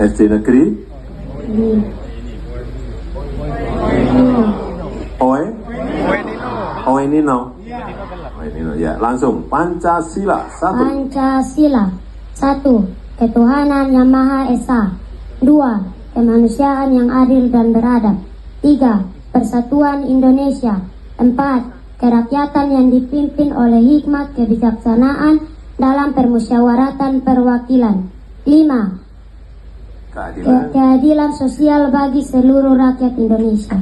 SD Negeri Oe Nino. Ya, langsung Pancasila. Pancasila. 1. Ketuhanan yang Maha Esa. 2. Kemanusiaan yang adil dan beradab. 3. Persatuan Indonesia. 4. Kerakyatan yang dipimpin oleh hikmat kebijaksanaan dalam permusyawaratan perwakilan. 5. Keadilan sosial bagi seluruh rakyat Indonesia.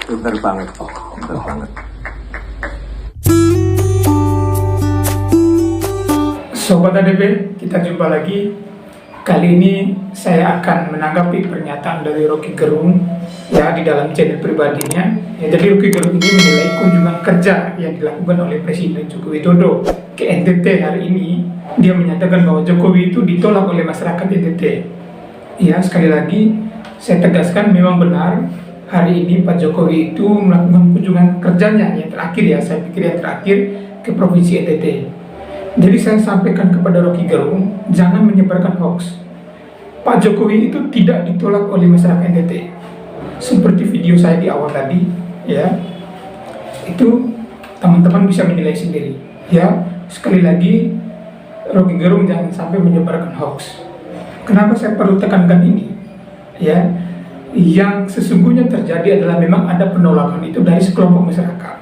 Pinter banget, pinter banget. Sobat ADB, kita jumpa lagi. Kali ini saya akan menanggapi pernyataan dari Rocky Gerung ya di dalam channel pribadinya. Ya, jadi Rocky Gerung ini menilai kunjungan kerja yang dilakukan oleh Presiden Joko Widodo ke NTT hari ini. Dia menyatakan bahwa Jokowi itu ditolak oleh masyarakat NTT. Ya, sekali lagi saya tegaskan memang benar hari ini Pak Jokowi itu melakukan kunjungan kerjanya yang terakhir ya, saya pikir yang terakhir ke Provinsi NTT. Jadi saya sampaikan kepada Rocky Gerung, jangan menyebarkan hoax. Pak Jokowi itu tidak ditolak oleh masyarakat NTT. Seperti video saya di awal tadi, ya, itu teman-teman bisa menilai sendiri. Ya, sekali lagi Rocky Gerung jangan sampai menyebarkan hoax. Kenapa saya perlu tekankan ini? Ya, yang sesungguhnya terjadi adalah memang ada penolakan itu dari sekelompok masyarakat.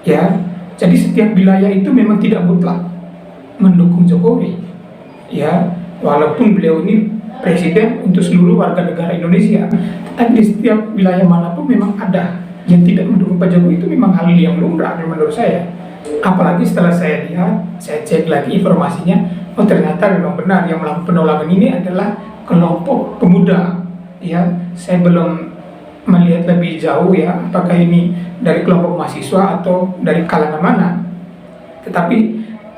Ya, jadi setiap wilayah itu memang tidak mutlak mendukung Jokowi. Ya, walaupun beliau ini presiden untuk seluruh warga negara Indonesia, tetapi di setiap wilayah manapun memang ada yang tidak mendukung Pak Jokowi. Itu memang hal yang lumrah menurut saya. Apalagi setelah saya lihat, saya cek lagi informasinya, oh ternyata memang benar yang melakukan penolakan ini adalah kelompok pemuda. Ya, saya belum melihat lebih jauh ya, apakah ini dari kelompok mahasiswa atau dari kalangan mana. Tetapi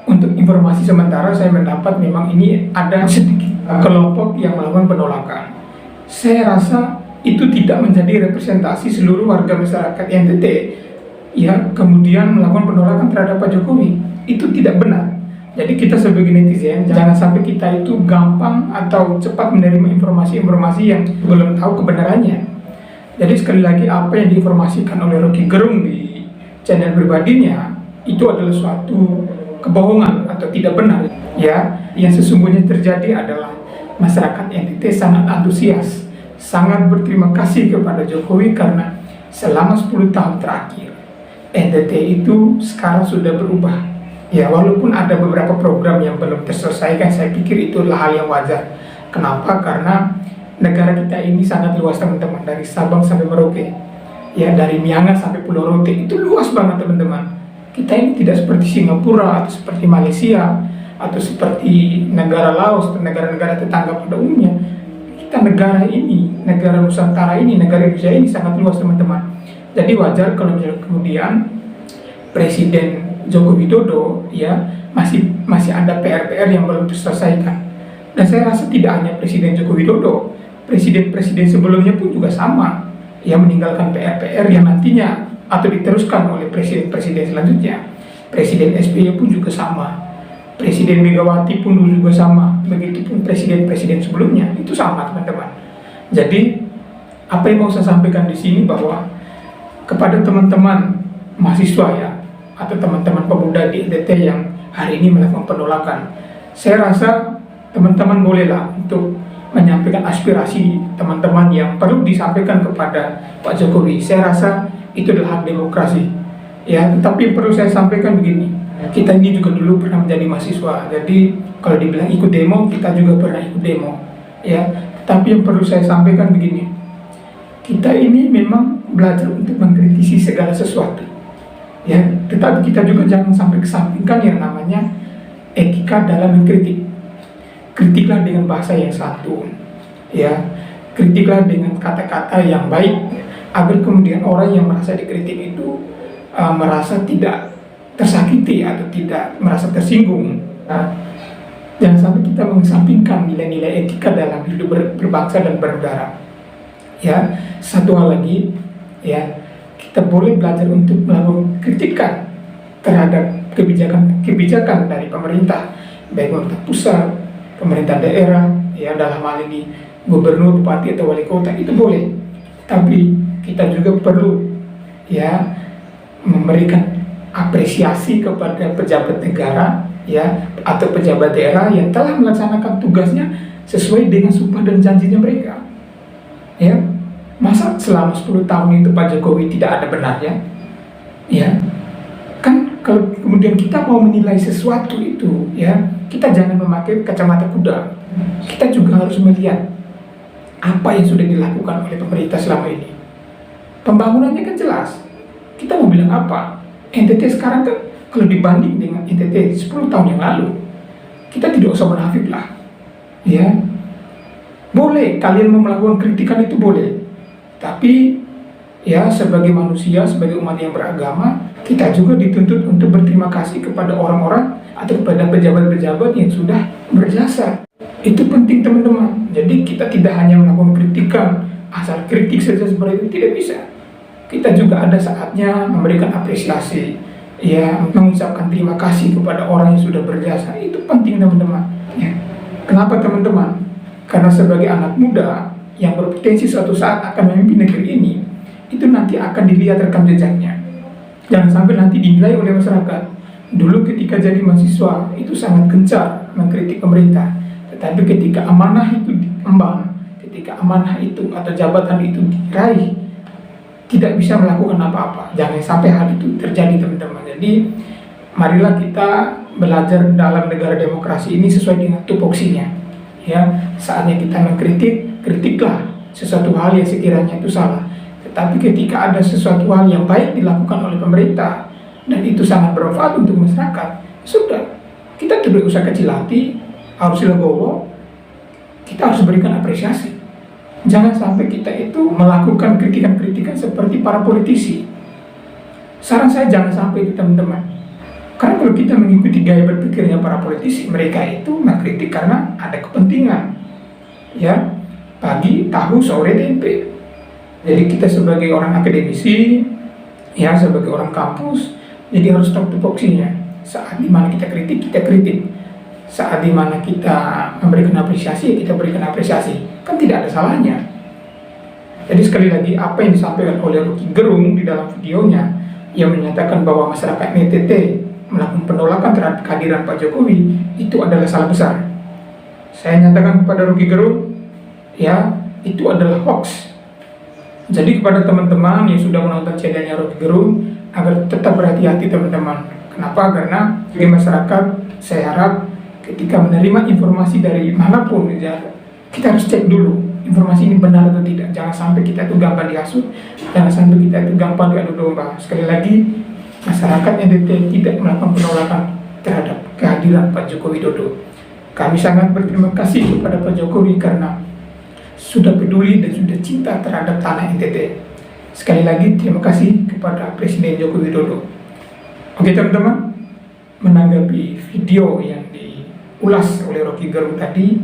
untuk informasi sementara saya mendapat memang ini ada sedikit kelompok yang melakukan penolakan. Saya rasa itu tidak menjadi representasi seluruh warga masyarakat NTT ya, kemudian melakukan penolakan terhadap Pak Jokowi. Itu tidak benar. Jadi kita sebagai netizen jangan sampai kita itu gampang atau cepat menerima informasi-informasi yang belum tahu kebenarannya. Jadi sekali lagi apa yang diinformasikan oleh Rocky Gerung di channel pribadinya itu adalah suatu kebohongan atau tidak benar. Ya, yang sesungguhnya terjadi adalah masyarakat NTT sangat antusias, sangat berterima kasih kepada Jokowi karena selama 10 tahun terakhir NTT itu sekarang sudah berubah. Ya, walaupun ada beberapa program yang belum terselesaikan, saya pikir itu adalah hal yang wajar. Kenapa? Karena negara kita ini sangat luas teman-teman, dari Sabang sampai Merauke. Ya, dari Miangas sampai Pulau Rote, itu luas banget teman-teman. Kita ini tidak seperti Singapura atau seperti Malaysia atau seperti negara Laos atau negara-negara tetangga pada umumnya. Kita negara ini, negara Nusantara ini, negara Indonesia ini sangat luas teman-teman. Jadi wajar kalau kemudian Presiden Joko Widodo ya masih ada PR-PR yang belum terselesaikan. Dan saya rasa tidak hanya Presiden Joko Widodo, presiden-presiden sebelumnya pun juga sama, yang meninggalkan PR-PR yang nantinya atau diteruskan oleh presiden-presiden selanjutnya. Presiden SBY pun juga sama, Presiden Megawati pun juga sama, begitupun presiden-presiden sebelumnya itu sama teman-teman. Jadi apa yang mau saya sampaikan di sini bahwa kepada teman-teman mahasiswa ya, atau teman-teman pemuda di NTT yang hari ini melakukan penolakan, saya rasa teman-teman bolehlah untuk menyampaikan aspirasi teman-teman yang perlu disampaikan kepada Pak Jokowi. Saya rasa itu adalah hak demokrasi ya, tetapi perlu saya sampaikan begini, kita ini juga dulu pernah menjadi mahasiswa, jadi kalau dibilang ikut demo, kita juga pernah ikut demo ya. Tapi yang perlu saya sampaikan begini, kita ini memang belajar untuk mengkritisi segala sesuatu ya, tetapi kita juga jangan sampai kesampingkan yang namanya etika dalam mengkritik. Kritiklah dengan bahasa yang santun ya, kritiklah dengan kata-kata yang baik agar kemudian orang yang merasa dikritik itu merasa tidak tersakiti atau tidak merasa tersinggung. Jangan sampai kita mengesampingkan nilai-nilai etika dalam hidup berbangsa dan bernegara ya. Satu hal lagi ya, kita boleh belajar untuk melakukan kritikan terhadap kebijakan dari pemerintah baik pemerintah pusat, pemerintah daerah, ya dalam hal ini gubernur, bupati atau wali kota, itu boleh. Tapi kita juga perlu ya memberikan apresiasi kepada pejabat negara ya atau pejabat daerah yang telah melaksanakan tugasnya sesuai dengan sumpah dan janjinya mereka. Ya, masa selama 10 tahun itu Pak Jokowi tidak ada benarnya? Ya, kan kalau kemudian kita mau menilai sesuatu itu, ya kita jangan memakai kacamata kuda. Kita juga harus melihat apa yang sudah dilakukan oleh pemerintah selama ini. Pembangunannya kan jelas. Kita mau bilang apa? NTT sekarang kan kalau dibanding dengan NTT 10 tahun yang lalu, kita tidak usah munafik lah. Ya, boleh kalian mau melakukan kritikan, itu boleh. Tapi ya sebagai manusia, sebagai umat yang beragama, kita juga dituntut untuk berterima kasih kepada orang-orang atau kepada pejabat-pejabat yang sudah berjasa. Itu penting teman-teman. Jadi kita tidak hanya melakukan kritikan, asal kritik saja seperti itu, tidak bisa. Kita juga ada saatnya memberikan apresiasi, ya mengucapkan terima kasih kepada orang yang sudah berjasa. Itu penting teman-teman. Ya. Kenapa teman-teman? Karena sebagai anak muda yang berpotensi suatu saat akan memimpin negeri ini, itu nanti akan dilihat rekam jejaknya. Jangan sampai nanti dinilai oleh masyarakat. Dulu ketika jadi mahasiswa itu sangat gencar mengkritik pemerintah, tetapi ketika amanah itu diemban, ketika amanah itu atau jabatan itu diraih, tidak bisa melakukan apa-apa. Jangan sampai hal itu terjadi teman-teman. Jadi marilah kita belajar dalam negara demokrasi ini sesuai dengan tupoksinya. Ya, saatnya kita mengkritik, kritiklah sesuatu hal yang sekiranya itu salah. Tetapi ketika ada sesuatu hal yang baik dilakukan oleh pemerintah dan itu sangat bermanfaat untuk masyarakat, sudah, kita tidak usah kecil hati, harus legowo, kita harus berikan apresiasi. Jangan sampai kita itu melakukan kritikan-kritikan seperti para politisi. Saran saya jangan sampai itu teman-teman. Karena kalau kita mengikuti gaya berpikirnya para politisi, mereka itu mengkritik karena ada kepentingan. Ya, pagi, tahu, sore, tempe. Jadi kita sebagai orang akademisi, ya sebagai orang kampus, jadi harus tahu tupoksinya. Saat dimana kita kritik, kita kritik. Saat dimana kita memberikan apresiasi, kita berikan apresiasi. Kan tidak ada salahnya. Jadi sekali lagi, apa yang disampaikan oleh Rocky Gerung di dalam videonya, yang menyatakan bahwa masyarakat NTT melakukan penolakan terhadap kehadiran Pak Jokowi, itu adalah salah besar. Saya nyatakan kepada Rocky Gerung, ya itu adalah hoax. Jadi kepada teman-teman yang sudah menonton channelnya Rocky Gerung, agar tetap berhati-hati teman-teman. Kenapa? Karena bagi masyarakat, saya harap ketika menerima informasi dari manapun, ya, kita harus cek dulu informasi ini benar atau tidak. Jangan sampai kita itu gampang dihasut, jangan sampai kita itu gampang diadu domba. Sekali lagi, masyarakat NTT tidak melakukan penolakan terhadap kehadiran Pak Joko Widodo. Kami sangat berterima kasih kepada Pak Jokowi karena sudah peduli dan sudah cinta terhadap tanah NTT. Sekali lagi terima kasih kepada Presiden Joko Widodo. Oke teman-teman, menanggapi video yang diulas oleh Rocky Gerung tadi,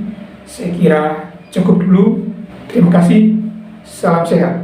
saya kira cukup dulu. Terima kasih, salam sehat.